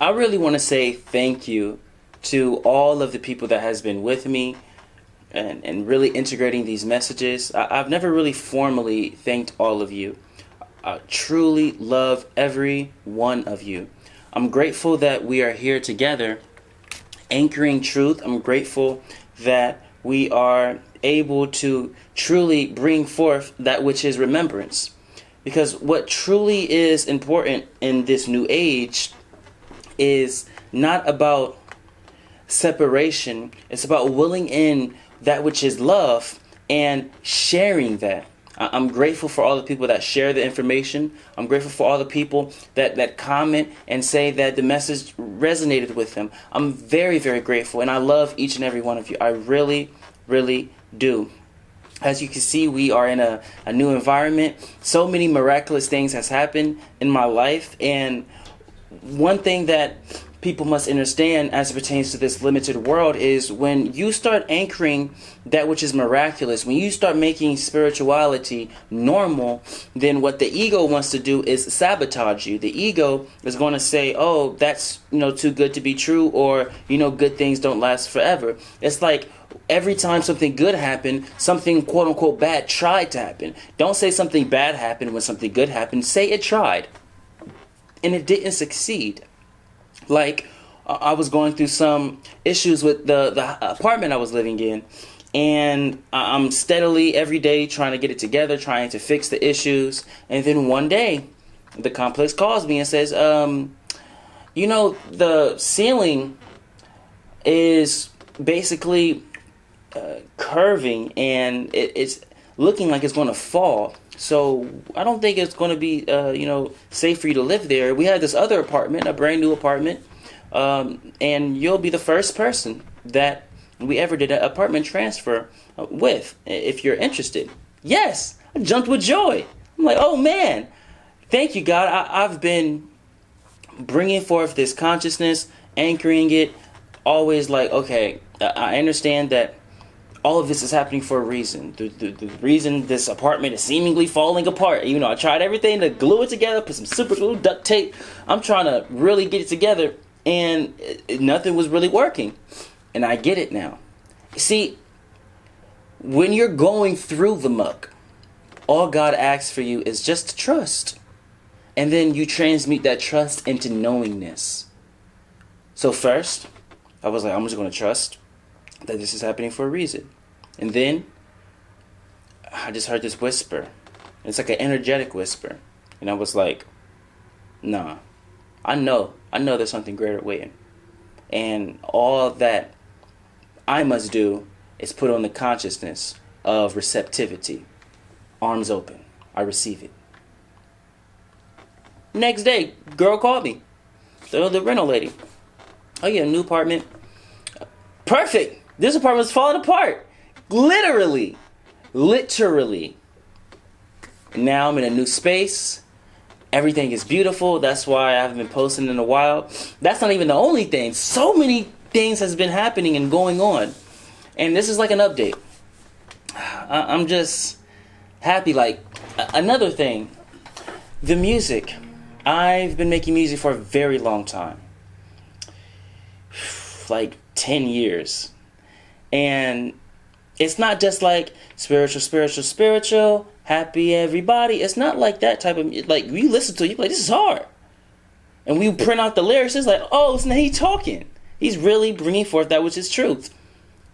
I really want to say thank you to all of the people that has been with me and really integrating these messages. I've never really formally thanked all of you. I truly love every one of you. I'm grateful that we are here together anchoring truth. I'm grateful that we are able to truly bring forth that which is remembrance. Because what truly is important in this new age is not about separation. It's about willing in that which is love and sharing that. I'm grateful for all the people that share the information. I'm grateful for all the people that comment and say that the message resonated with them. I'm very, very grateful, and I love each and every one of you. I really, really do. As you can see, we are in a new environment. So many miraculous things has happened in my life, and one thing that people must understand as it pertains to this limited world is when you start anchoring that which is miraculous, when you start making spirituality normal, then what the ego wants to do is sabotage you. The ego is going to say, oh, that's, too good to be true, or, good things don't last forever. It's like every time something good happened, something quote unquote bad tried to happen. Don't say something bad happened when something good happened. Say it tried and it didn't succeed. Like, I was going through some issues with the apartment I was living in, and I'm steadily every day trying to get it together, trying to fix the issues. And then one day the complex calls me and says, the ceiling is basically curving, and it's looking like it's going to fall. So I don't think it's going to be, safe for you to live there. We have this other apartment, a brand new apartment, and you'll be the first person that we ever did an apartment transfer with, if you're interested. Yes, I jumped with joy. I'm like, oh man, thank you, God. I've been bringing forth this consciousness, anchoring it, always like, okay, I understand that all of this is happening for a reason. The reason this apartment is seemingly falling apart. I tried everything to glue it together, put some super glue, duct tape. I'm trying to really get it together, and nothing was really working. And I get it now. See, when you're going through the muck, all God asks for you is just to trust. And then you transmute that trust into knowingness. So first, I was like, I'm just going to trust that this is happening for a reason. And then I just heard this whisper. It's like an energetic whisper. And I was like, nah, I know there's something greater waiting. And all that I must do is put on the consciousness of receptivity. Arms open. I receive it. Next day, girl called me. The rental lady. Oh yeah, new apartment. Perfect. This apartment's falling apart. Literally. Now I'm in a new space. Everything is beautiful. That's why I haven't been posting in a while. That's not even the only thing. So many things has been happening and going on. And this is like an update. I'm just happy. Like, another thing. The music. I've been making music for a very long time. Like 10 years. And it's not just like spiritual, happy everybody. It's not like that type of, like, you listen to it, you're like, this is hard. And we print out the lyrics, it's like, oh, listen, he's talking. He's really bringing forth that which is truth.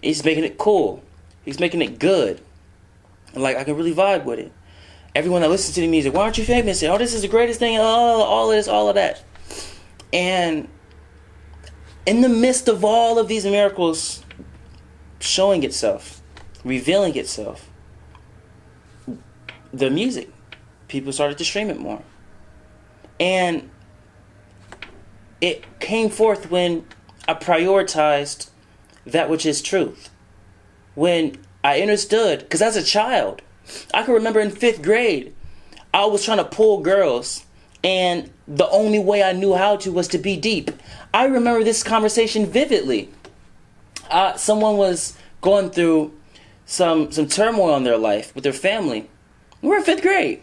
He's making it cool. He's making it good. And like, I can really vibe with it. Everyone that listens to the music, why aren't you famous? Oh, this is the greatest thing, all of this, all of that. And in the midst of all of these miracles showing itself, revealing itself, the music, people started to stream it more. And it came forth when I prioritized that which is truth. When I understood, because as a child, I can remember in 5th grade, I was trying to pull girls, and the only way I knew how to was to be deep. I remember this conversation vividly. Someone was going through some turmoil in their life with their family. We're in 5th grade.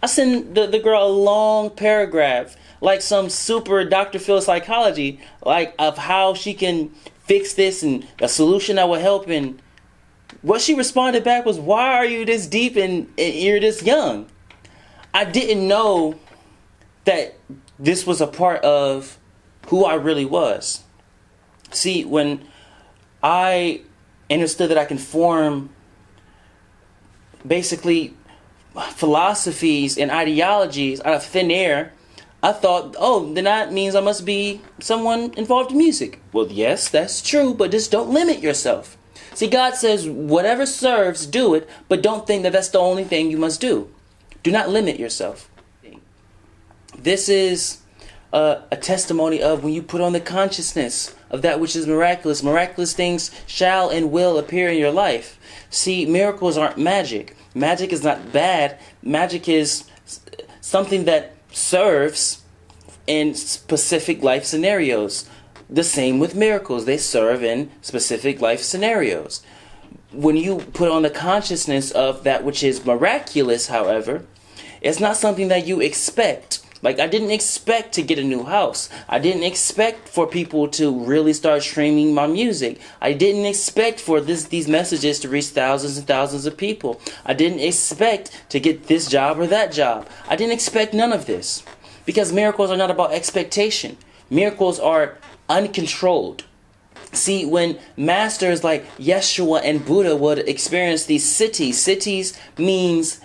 I sent the girl a long paragraph, like some super Dr. Phil psychology, like of how she can fix this and a solution that will help. And what she responded back was, why are you this deep and you're this young? I didn't know that this was a part of who I really was. See, when I understood that I can form basically philosophies and ideologies out of thin air, I thought, oh, then that means I must be someone involved in music. Well, yes, that's true, but just don't limit yourself. See, God says, whatever serves, do it, but don't think that that's the only thing you must do. Do not limit yourself. This is a testimony of when you put on the consciousness of that which is miraculous. Miraculous things shall and will appear in your life. See, miracles aren't magic. Magic is not bad. Magic is something that serves in specific life scenarios. The same with miracles. They serve in specific life scenarios. When you put on the consciousness of that which is miraculous, however, it's not something that you expect. Like, I didn't expect to get a new house. I didn't expect for people to really start streaming my music. I didn't expect for these messages to reach thousands and thousands of people. I didn't expect to get this job or that job. I didn't expect none of this. Because miracles are not about expectation. Miracles are uncontrolled. See, when masters like Yeshua and Buddha would experience these cities means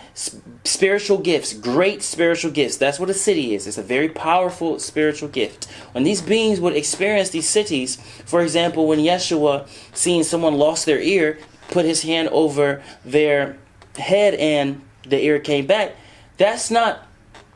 spiritual gifts, great spiritual gifts. That's what a city is. It's a very powerful spiritual gift. When these beings would experience these cities, for example, when Yeshua, seeing someone lost their ear, put his hand over their head and the ear came back, that's not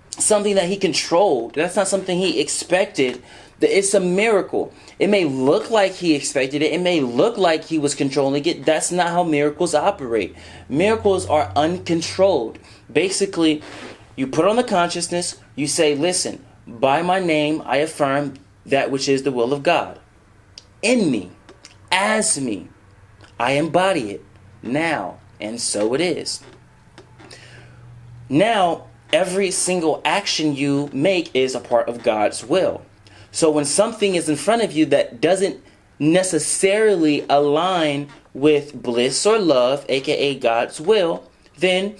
something that he controlled. That's not something he expected. It's a miracle. It may look like he expected it. It may look like he was controlling it. That's not how miracles operate. Miracles are uncontrolled. Basically, you put on the consciousness. You say, listen, by my name, I affirm that which is the will of God. In me, as me, I embody it now. And so it is. Now, every single action you make is a part of God's will. So when something is in front of you that doesn't necessarily align with bliss or love, A.K.A. God's will, then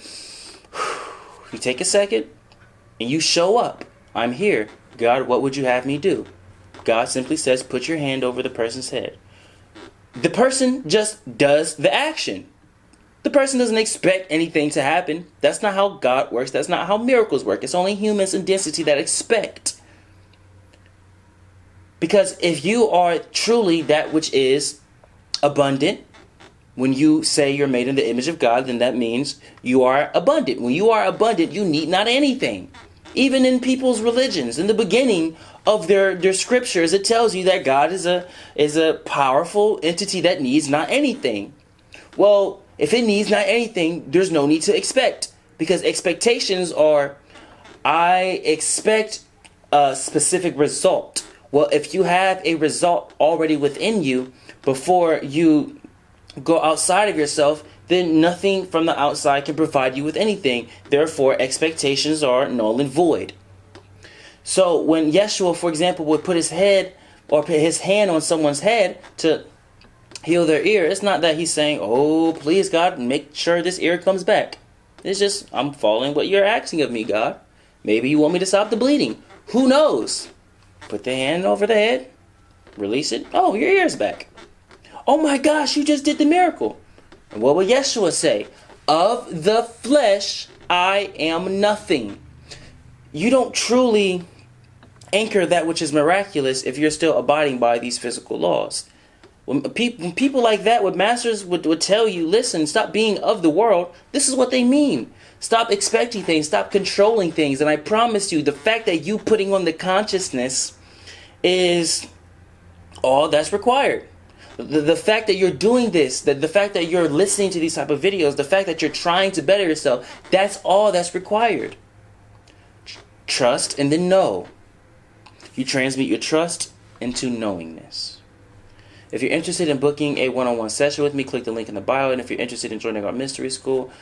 you take a second and you show up. I'm here. God, what would you have me do? God simply says, put your hand over the person's head. The person just does the action. The person doesn't expect anything to happen. That's not how God works. That's not how miracles work. It's only humans in density that expect. Because if you are truly that which is abundant, when you say you're made in the image of God, then that means you are abundant. When you are abundant, you need not anything. Even in people's religions, in the beginning of their scriptures, it tells you that God is a powerful entity that needs not anything. Well, if it needs not anything, there's no need to expect. Because expectations are, I expect a specific result. Well, if you have a result already within you before you go outside of yourself, then nothing from the outside can provide you with anything. Therefore, expectations are null and void. So when Yeshua, for example, would put his head or put his hand on someone's head to heal their ear, it's not that he's saying, oh, please, God, make sure this ear comes back. It's just, I'm following what you're asking of me, God. Maybe you want me to stop the bleeding. Who knows? Put the hand over the head, release it. Oh, your ear's back. Oh my gosh, you just did the miracle. And what will Yeshua say? Of the flesh, I am nothing. You don't truly anchor that which is miraculous if you're still abiding by these physical laws. When people like that, what masters would tell you, listen, stop being of the world. This is what they mean. Stop expecting things. Stop controlling things. And I promise you, the fact that you putting on the consciousness is all that's required. The fact that you're doing this, the fact that you're listening to these type of videos, the fact that you're trying to better yourself, that's all that's required. Trust and then know. You transmute your trust into knowingness. If you're interested in booking a one-on-one session with me, click the link in the bio. And if you're interested in joining our mystery school,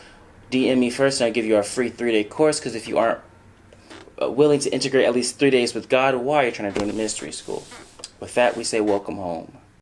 DM me first and I'll give you our free 3-day course. Because if you aren't willing to integrate at least 3 days with God, why are you trying to do it in ministry school? With that, we say welcome home.